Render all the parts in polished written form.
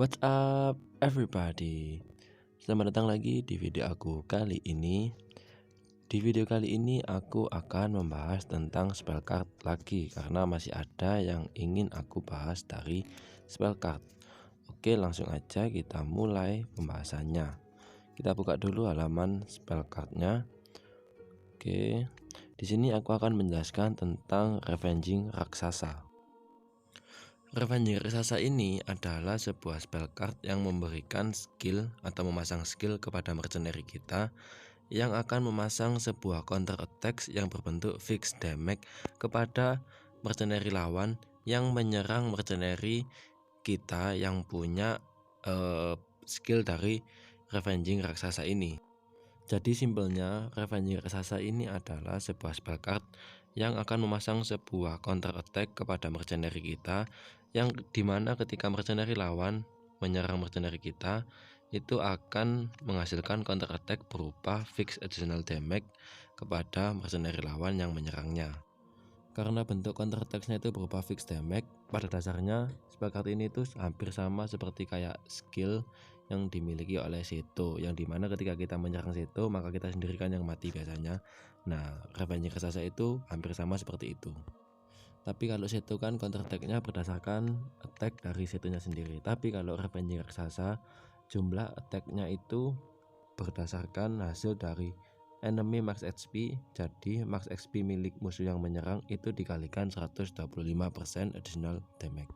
What's up everybody? Selamat datang lagi di video aku kali ini. Di video kali ini aku akan membahas tentang spell card lagi, karena masih ada yang ingin aku bahas dari spell card. Oke, langsung aja kita mulai pembahasannya. Kita buka dulu halaman spell cardnya. Oke, di sini aku akan menjelaskan tentang Revenging Raksasa. Revenging Raksasa ini adalah sebuah spell card yang memberikan skill atau memasang skill kepada mercenary kita, yang akan memasang sebuah counter attack yang berbentuk fixed damage kepada mercenary lawan yang menyerang mercenary kita yang punya skill dari Revenging Raksasa ini. Jadi simpelnya, Revenging Raksasa ini adalah sebuah spell card yang akan memasang sebuah counter attack kepada mercenary kita, yang dimana ketika mercenary lawan menyerang mercenary kita, itu akan menghasilkan counter attack berupa fixed additional damage kepada mercenary lawan yang menyerangnya. Karena bentuk counter attack-nya itu berupa fixed damage, pada dasarnya spell card ini tuh hampir sama seperti kayak skill yang dimiliki oleh Seto, yang dimana ketika kita menyerang Seto maka kita sendiri kan yang mati biasanya. Nah, Revenging Raksasa itu hampir sama seperti itu. Tapi kalau Seto kan counter attack-nya berdasarkan attack dari Setonya sendiri. Tapi kalau Revenging Raksasa, jumlah attack-nya itu berdasarkan hasil dari enemy max HP. Jadi max HP milik musuh yang menyerang itu dikalikan 125% additional damage.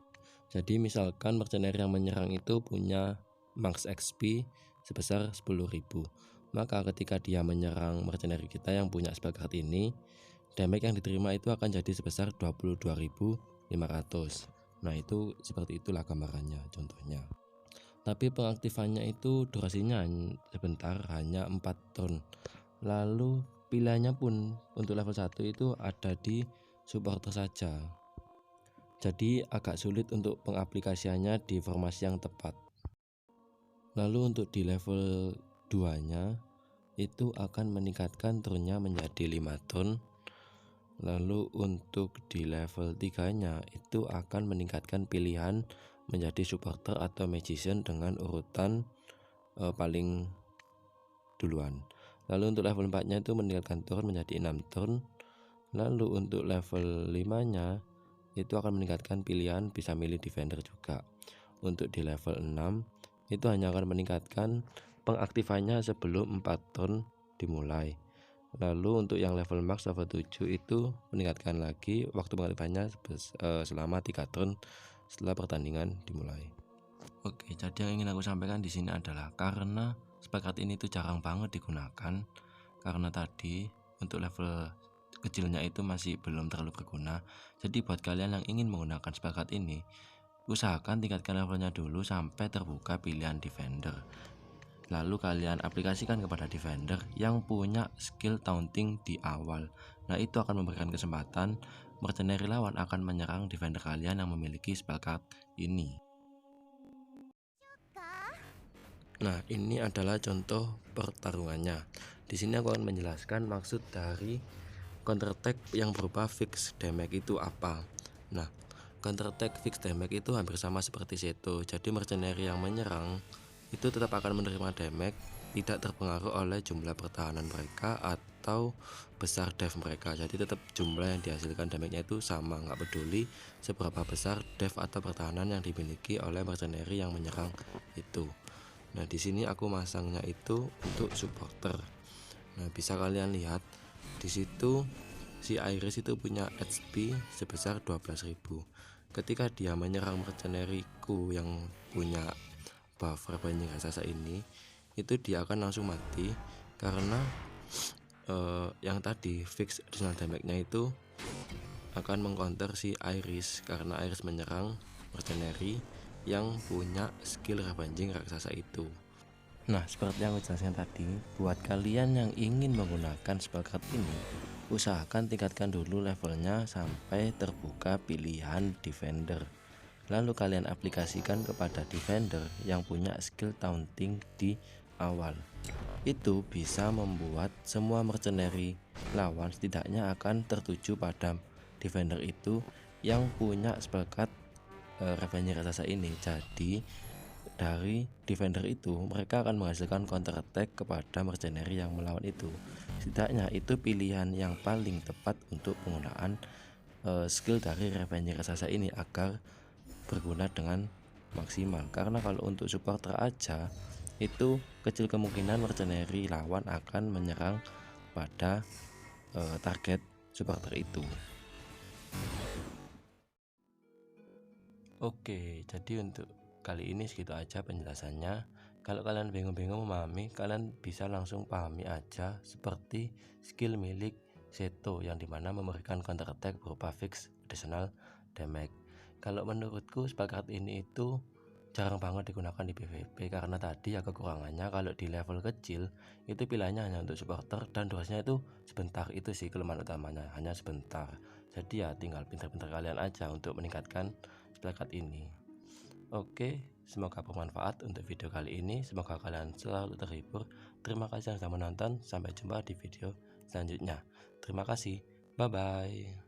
Jadi misalkan mercenary yang menyerang itu punya max XP sebesar 10.000, maka ketika dia menyerang mercenary kita yang punya spell card ini, damage yang diterima itu akan jadi sebesar 22.500. Nah, itu seperti itulah gambarannya, contohnya. Tapi pengaktifannya itu durasinya sebentar, hanya 4 turn. Lalu pilihannya pun untuk level 1 itu ada di supporter saja. Jadi agak sulit untuk pengaplikasiannya di formasi yang tepat. Lalu untuk di level 2 nya itu akan meningkatkan turnnya menjadi 5 turn. Lalu untuk di level 3 nya itu akan meningkatkan pilihan menjadi supporter atau magician dengan urutan paling duluan. Lalu untuk level 4 nya itu meningkatkan turn menjadi 6 turn. Lalu untuk level 5 nya itu akan meningkatkan pilihan bisa milih defender juga. Untuk di level 6 itu hanya akan meningkatkan pengaktifannya sebelum 4 turn dimulai. Lalu untuk yang level max level 7 itu meningkatkan lagi waktu pengaktifannya selama 3 turn setelah pertandingan dimulai. Oke, jadi yang ingin aku sampaikan di sini adalah karena spell card ini tuh jarang banget digunakan, karena tadi untuk level kecilnya itu masih belum terlalu berguna. Jadi buat kalian yang ingin menggunakan spell card ini, usahakan tingkatkan levelnya dulu sampai terbuka pilihan defender. Lalu kalian aplikasikan kepada defender yang punya skill taunting di awal. Nah, itu akan memberikan kesempatan mercenary lawan akan menyerang defender kalian yang memiliki spell card ini. Nah, ini adalah contoh pertarungannya. Di sini aku akan menjelaskan maksud dari counter attack yang berupa fixed damage itu apa. Nah, counter attack fixed damage itu hampir sama seperti Seto. Jadi mercenary yang menyerang itu tetap akan menerima damage, tidak terpengaruh oleh jumlah pertahanan mereka atau besar dev mereka. Jadi tetap jumlah yang dihasilkan damage-nya itu sama, nggak peduli seberapa besar dev atau pertahanan yang dimiliki oleh mercenary yang menyerang itu. Nah, di sini aku masangnya itu untuk supporter. Nah, bisa kalian lihat di situ si Iris itu punya HP sebesar 12.000. Ketika dia menyerang mercenary-ku yang punya buff Revenging Raksasa ini, itu dia akan langsung mati karena yang tadi fix additional damage-nya itu akan mengcounter si Iris, karena Iris menyerang mercenary yang punya skill Revenging Raksasa itu. Nah, seperti yang aku jelaskan tadi, buat kalian yang ingin menggunakan spell card ini, usahakan tingkatkan dulu levelnya sampai terbuka pilihan defender. Lalu kalian aplikasikan kepada defender yang punya skill taunting di awal. Itu bisa membuat semua mercenary lawan setidaknya akan tertuju pada defender itu yang punya spell card Revenging Raksasa ini. Jadi dari defender itu, mereka akan menghasilkan counter attack kepada mercenary yang melawan itu. Setidaknya itu pilihan yang paling tepat untuk penggunaan skill dari Revenge Raksasa ini agar berguna dengan maksimal. Karena kalau untuk supporter aja itu kecil kemungkinan mercenary lawan akan menyerang pada target supporter itu. Oke, jadi untuk kali ini segitu aja penjelasannya. Kalau kalian bingung-bingung memahami, kalian bisa langsung pahami aja seperti skill milik Seto yang dimana memberikan counter attack berupa fix additional damage. Kalau menurutku spell card ini itu jarang banget digunakan di PvP karena tadi ya kekurangannya kalau di level kecil itu pilihannya hanya untuk supporter dan durasinya itu sebentar. Itu sih kelemahan utamanya, hanya sebentar. Jadi ya tinggal pintar-pintar kalian aja untuk meningkatkan spell card ini. Oke, semoga bermanfaat untuk video kali ini. Semoga kalian selalu terhibur. Terima kasih yang sudah menonton. Sampai jumpa di video selanjutnya. Terima kasih. Bye bye.